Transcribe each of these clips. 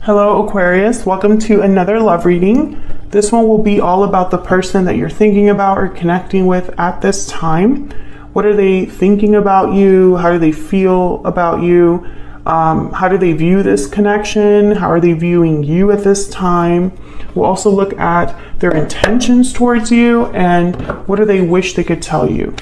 Hello Aquarius, welcome to another love reading. This one will be all about the person that you're thinking about or connecting with at this time. What are they thinking about you? How do they feel about you? How do they view this connection? How are they viewing you at this time? We'll also look at their intentions towards you and what do they wish they could tell you.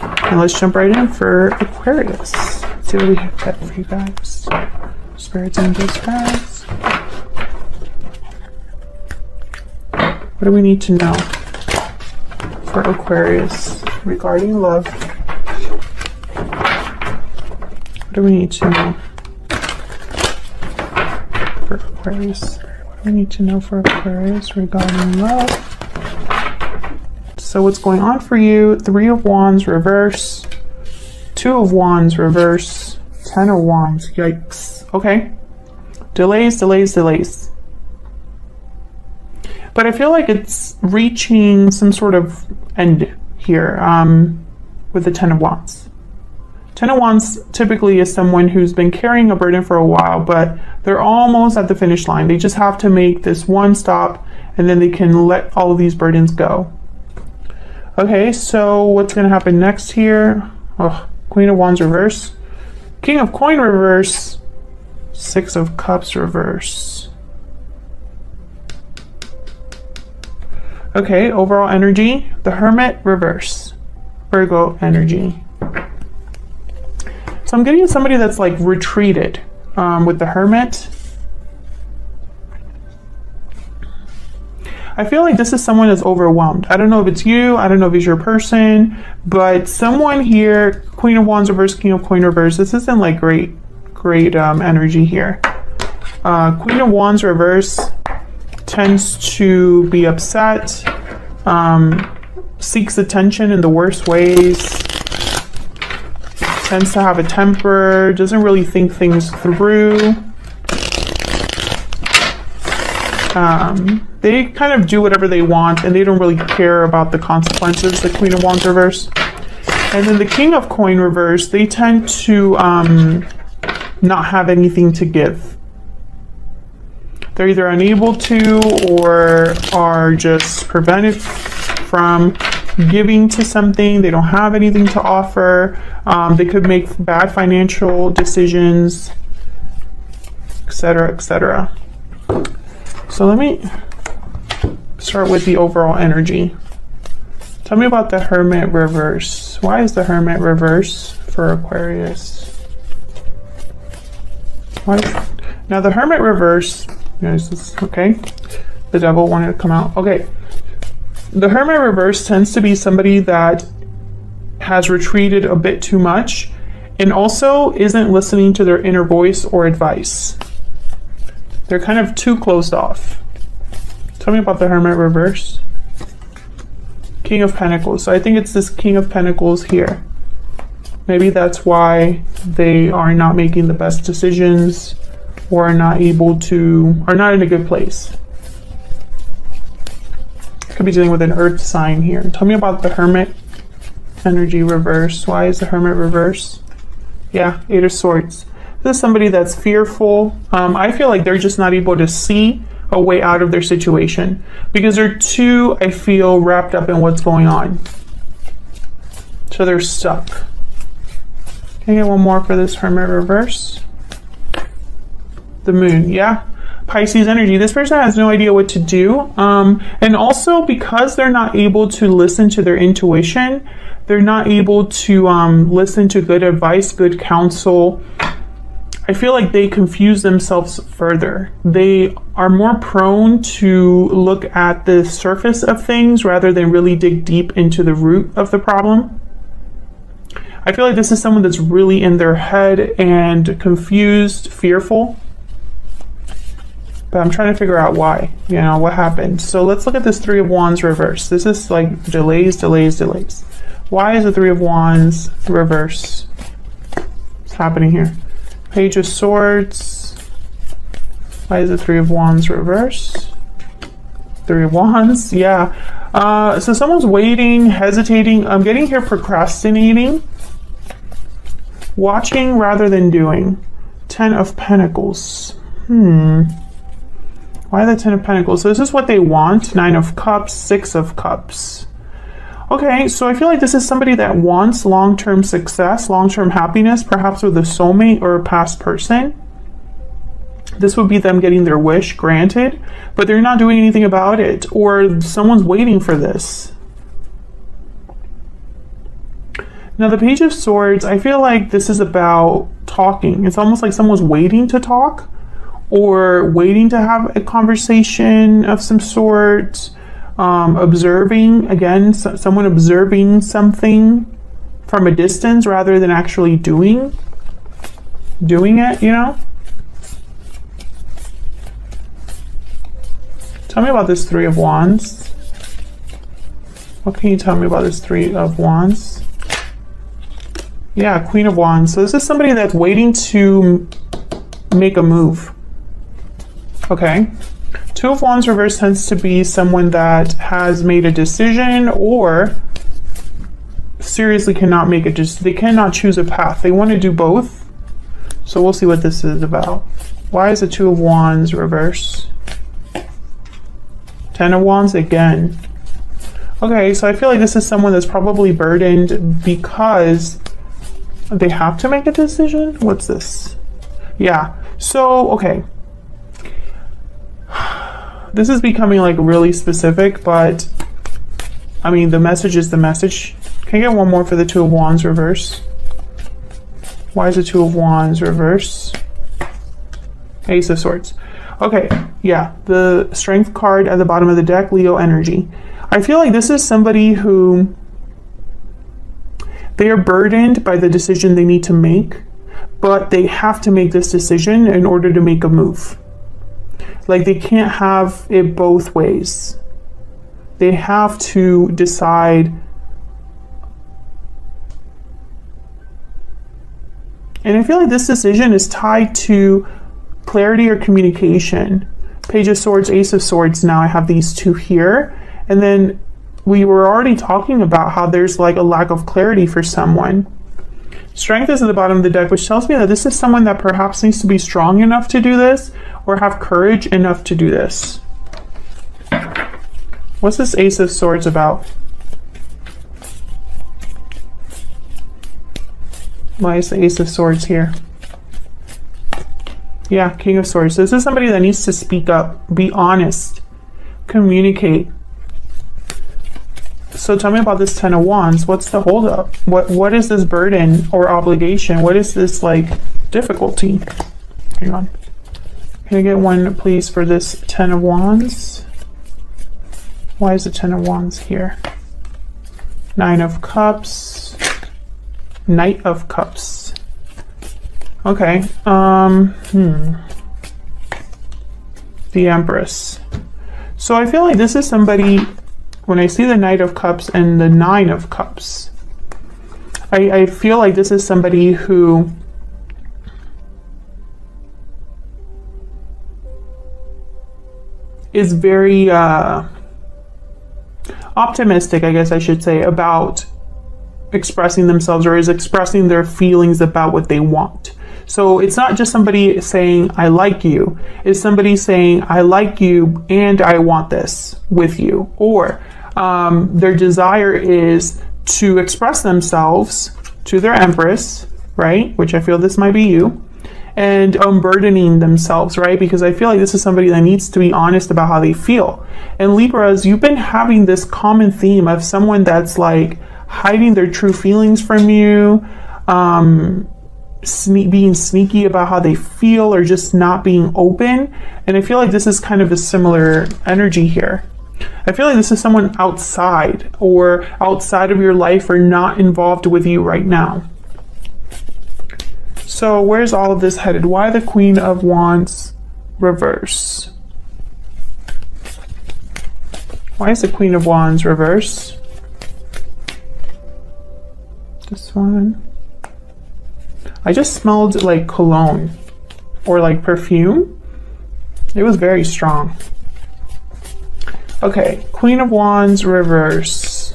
And let's jump right in for Aquarius. Let's see what we have got for you guys. Spirits, angels, guys. What do we need to know for Aquarius regarding love? What do we need to know for Aquarius? What do we need to know for Aquarius regarding love? So what's going on for you? 3 of Wands reverse, 2 of Wands reverse, 10 of Wands. Yikes. Okay. Delays. But I feel like it's reaching some sort of end here with the 10 of Wands. 10 of Wands typically is someone who's been carrying a burden for a while, but they're almost at the finish line. They just have to make this one stop and then they can let all of these burdens go. Okay, so what's going to happen next here? Oh, Queen of Wands reverse. King of Coin reverse. 6 of Cups reverse. Okay, overall energy. The Hermit reverse. Virgo energy. So I'm getting somebody that's like retreated with the Hermit. I feel like this is someone that's overwhelmed. I don't know if it's you. I don't know if it's your person. But someone here, Queen of Wands reverse, King of Coin reverse. This isn't like great energy here. Queen of Wands reverse tends to be upset, seeks attention in the worst ways, tends to have a temper, doesn't really think things through. They kind of do whatever they want and they don't really care about the consequences, the Queen of Wands reverse. And then the King of Coin reverse, they tend to not have anything to give. They're either unable to or are just prevented from giving to something. They don't have anything to offer. They could make bad financial decisions, etc., etc. So let me start with the overall energy. Tell me about the Hermit reverse. Why is the Hermit reverse for Aquarius? Now the Hermit reverse, okay, the Devil wanted to come out. Okay, the Hermit reverse tends to be somebody that has retreated a bit too much and also isn't listening to their inner voice or advice. They're kind of too closed off. Tell me about the Hermit reverse. King of Pentacles. So I think it's this King of Pentacles here. Maybe that's why they are not making the best decisions or are not able to, are not in a good place. Could be dealing with an earth sign here. Tell me about the Hermit energy reverse. Why is the Hermit reverse? Yeah, 8 of Swords. This is somebody that's fearful. I feel like they're just not able to see a way out of their situation because they're too, I feel, wrapped up in what's going on. So they're stuck. Can I get one more for this Hermit reverse? The Moon, yeah. Pisces energy. This person has no idea what to do. And also because they're not able to listen to their intuition, they're not able to listen to good advice, good counsel. I feel like they confuse themselves further. They are more prone to look at the surface of things rather than really dig deep into the root of the problem. I feel like this is someone that's really in their head and confused, fearful. But I'm trying to figure out why, what happened. So let's look at this 3 of Wands reverse. This is like delays. Why is the 3 of Wands reverse? What's happening here? Page of Swords. Why is the 3 of Wands reverse? 3 of Wands, yeah. So someone's waiting, hesitating. I'm getting here procrastinating. Watching rather than doing. 10 of Pentacles. Why the Ten of Pentacles? So this is what they want. Nine of Cups, Six of Cups. Okay, so I feel like this is somebody that wants long-term success, long-term happiness, perhaps with a soulmate or a past person. This would be them getting their wish granted, but they're not doing anything about it, or someone's waiting for this. Now, the Page of Swords, I feel like this is about talking. It's almost like someone's waiting to talk or waiting to have a conversation of some sort. Observing, again, someone observing something from a distance rather than actually doing it, you know? Tell me about this Three of Wands. What can you tell me about this Three of Wands? Yeah, Queen of Wands. So this is somebody that's waiting to make a move. Okay. Two of Wands reverse tends to be someone that has made a decision or seriously cannot make it. They cannot choose a path. They want to do both. So we'll see what this is about. Why is the Two of Wands reverse? Ten of Wands again. Okay, so I feel like this is someone that's probably burdened because they have to make a decision. What's this? Yeah. So, okay. This is becoming like really specific, but I mean, the message is the message. Can I get one more for the Two of Wands reverse? Why is the Two of Wands reverse? Ace of Swords. Okay, yeah, the Strength card at the bottom of the deck, Leo energy. I feel like this is somebody who they are burdened by the decision they need to make, but they have to make this decision in order to make a move. Like, they can't have it both ways. They have to decide. And I feel like this decision is tied to clarity or communication. Page of Swords, Ace of Swords. Now I have these two here. And then we were already talking about how there's like a lack of clarity for someone. Strength is at the bottom of the deck, which tells me that this is someone that perhaps needs to be strong enough to do this or have courage enough to do this. What's this Ace of Swords about? Why is the Ace of Swords here? Yeah, King of Swords. This is somebody that needs to speak up, be honest, communicate. So tell me about this Ten of Wands. What's the holdup? What is this burden or obligation? What is this like difficulty? Hang on. Can I get one, please, for this Ten of Wands? Why is the Ten of Wands here? Nine of Cups. Knight of Cups. Okay. The Empress. So I feel like this is somebody, when I see the Knight of Cups and the Nine of Cups, I feel like this is somebody who is very optimistic, I guess I should say, about expressing themselves, or is expressing their feelings about what they want. So it's not just somebody saying, I like you. It's somebody saying, I like you and I want this with you. Or their desire is to express themselves to their Empress, right? Which I feel this might be you. And unburdening themselves, right? Because I feel like this is somebody that needs to be honest about how they feel. And Libras, you've been having this common theme of someone that's like hiding their true feelings from you, being sneaky about how they feel, or just not being open. And I feel like this is kind of a similar energy here. I feel like this is someone outside of your life, or not involved with you right now. So where's all of this headed? Why the Queen of Wands reverse? Why is the Queen of Wands reverse? This one. I just smelled like cologne or like perfume. It was very strong. Okay, Queen of Wands reverse.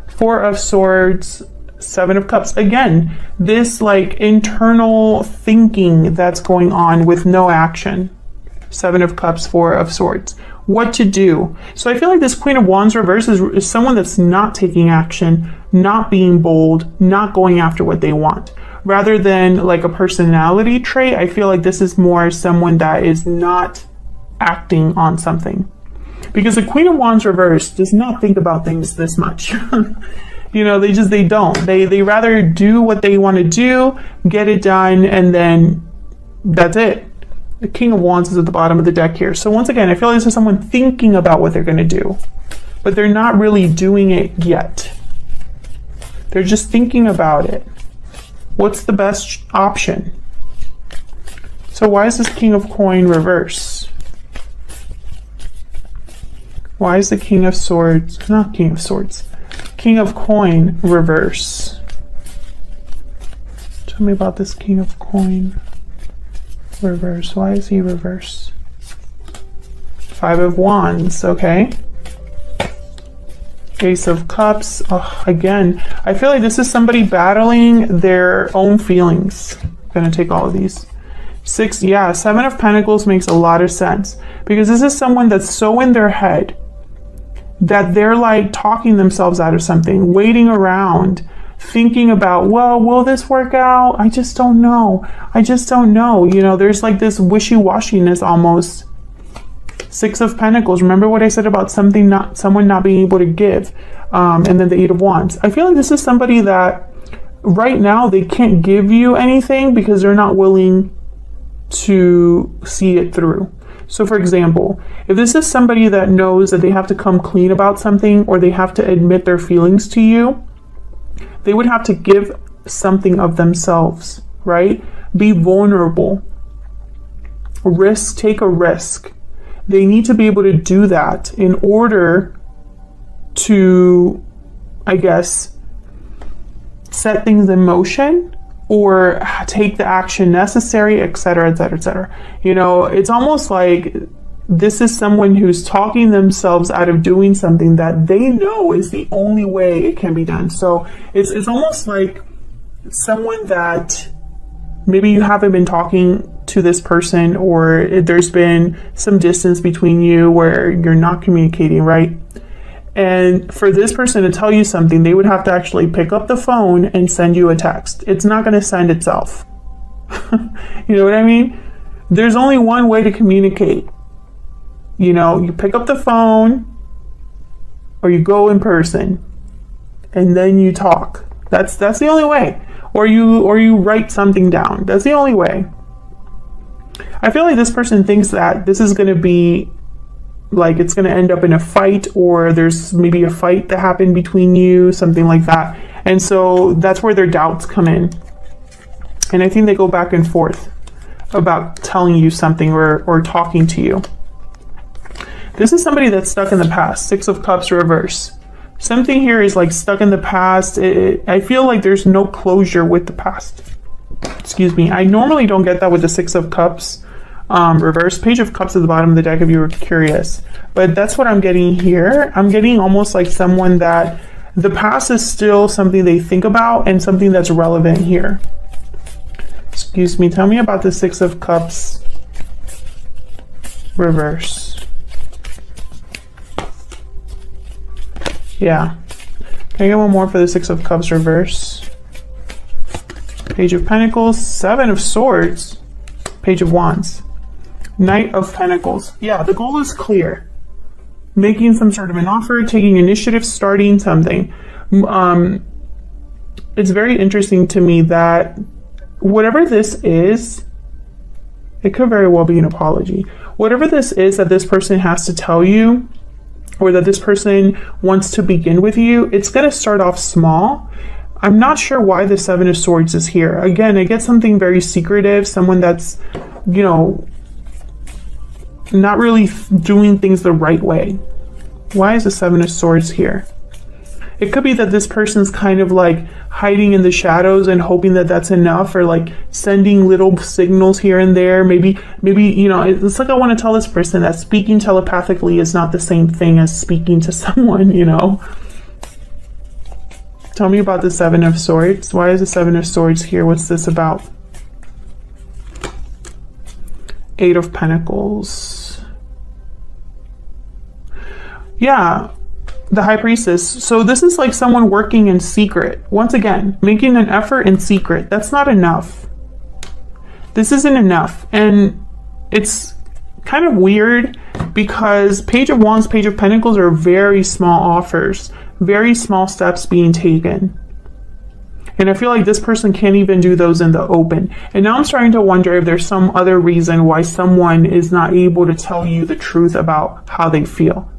Four of Swords, Seven of Cups. Again, this like internal thinking that's going on with no action. Seven of Cups, Four of Swords. What to do? So I feel like this Queen of Wands reverse is someone that's not taking action, not being bold, not going after what they want. Rather than like a personality trait, I feel like this is more someone that is not acting on something. Because the Queen of Wands reverse does not think about things this much. You know, they don't. They rather do what they want to do, get it done, and then that's it. The King of Wands is at the bottom of the deck here. So once again, I feel like this is someone thinking about what they're going to do, but they're not really doing it yet. They're just thinking about it. What's the best option? So why is this King of Coin reverse? Why is the King of Swords, not King of Swords, King of Coin reverse? Tell me about this King of Coin reverse. Why is he reverse? Five of Wands, okay. Ace of Cups. Oh, again, I feel like this is somebody battling their own feelings. I'm gonna take all of these. Six, yeah, Seven of Pentacles makes a lot of sense because this is someone that's so in their head that they're like talking themselves out of something, waiting around, thinking about, well, will this work out? I just don't know. I just don't know. You know, there's like this wishy-washiness almost. Six of Pentacles. Remember what I said about someone not being able to give. And then the Eight of Wands. I feel like this is somebody that right now they can't give you anything because they're not willing to see it through. So for example, if this is somebody that knows that they have to come clean about something or they have to admit their feelings to you, they would have to give something of themselves, right? Be vulnerable. Risk, take a risk. They need to be able to do that in order to, I guess, set things in motion or take the action necessary, etc., etc., etc. You know, it's almost like this is someone who's talking themselves out of doing something that they know is the only way it can be done. So it's almost like someone that maybe you haven't been talking to this person, or there's been some distance between you where you're not communicating, right? And for this person to tell you something, they would have to actually pick up the phone and send you a text. It's not going to send itself. You know what I mean? There's only one way to communicate. You know, you pick up the phone or you go in person and then you talk. That's the only way. Or you write something down. That's the only way. I feel like this person thinks that this is going to be like it's going to end up in a fight, or there's maybe a fight that happened between you, something like that. And so that's where their doubts come in. And I think they go back and forth about telling you something or talking to you. This is somebody that's stuck in the past. Six of Cups reverse. Something here is like stuck in the past. I feel like there's no closure with the past. Excuse me. I normally don't get that with the Six of Cups reverse. Page of Cups at the bottom of the deck if you were curious. But that's what I'm getting here. I'm getting almost like someone that the past is still something they think about and something that's relevant here. Excuse me. Tell me about the Six of Cups reverse. Yeah. Can I get one more for the Six of Cups reverse? Page of Pentacles, Seven of Swords, Page of Wands, Knight of Pentacles. Yeah, the goal is clear. Making some sort of an offer, taking initiative, starting something. It's very interesting to me that whatever this is, it could very well be an apology. Whatever this is that this person has to tell you, or that this person wants to begin with you, it's going to start off small. I'm not sure why the Seven of Swords is here. Again, I get something very secretive, someone that's, you know, not really doing things the right way. Why is the Seven of Swords here? It could be that this person's kind of like hiding in the shadows and hoping that that's enough, or like sending little signals here and there. Maybe, you know, it's like I want to tell this person that speaking telepathically is not the same thing as speaking to someone, you know. Tell me about the Seven of Swords. Why is the Seven of Swords here? What's this about? Eight of Pentacles. Yeah, the High Priestess. So this is like someone working in secret. Once again, making an effort in secret. That's not enough. This isn't enough. And it's kind of weird because Page of Wands, Page of Pentacles are very small offers. Very small steps being taken. And I feel like this person can't even do those in the open. And now I'm starting to wonder if there's some other reason why someone is not able to tell you the truth about how they feel.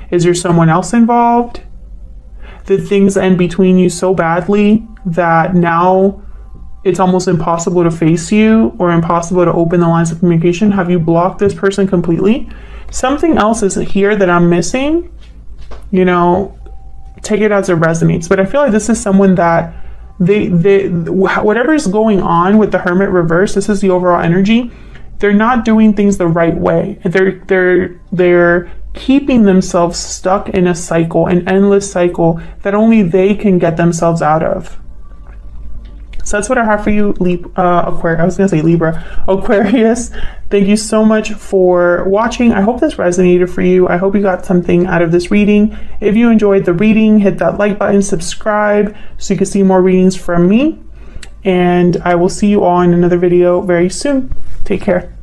Is there someone else involved? Did things end between you so badly that now it's almost impossible to face you or impossible to open the lines of communication? Have you blocked this person completely? Something else is here that I'm missing. You know, take it as it resonates. But I feel like this is someone that whatever is going on with the Hermit reverse, this is the overall energy. They're not doing things the right way. They're keeping themselves stuck in a cycle, an endless cycle that only they can get themselves out of. So that's what I have for you, Aquarius. I was going to say Libra. Aquarius, thank you so much for watching. I hope this resonated for you. I hope you got something out of this reading. If you enjoyed the reading, hit that like button, subscribe so you can see more readings from me. And I will see you all in another video very soon. Take care.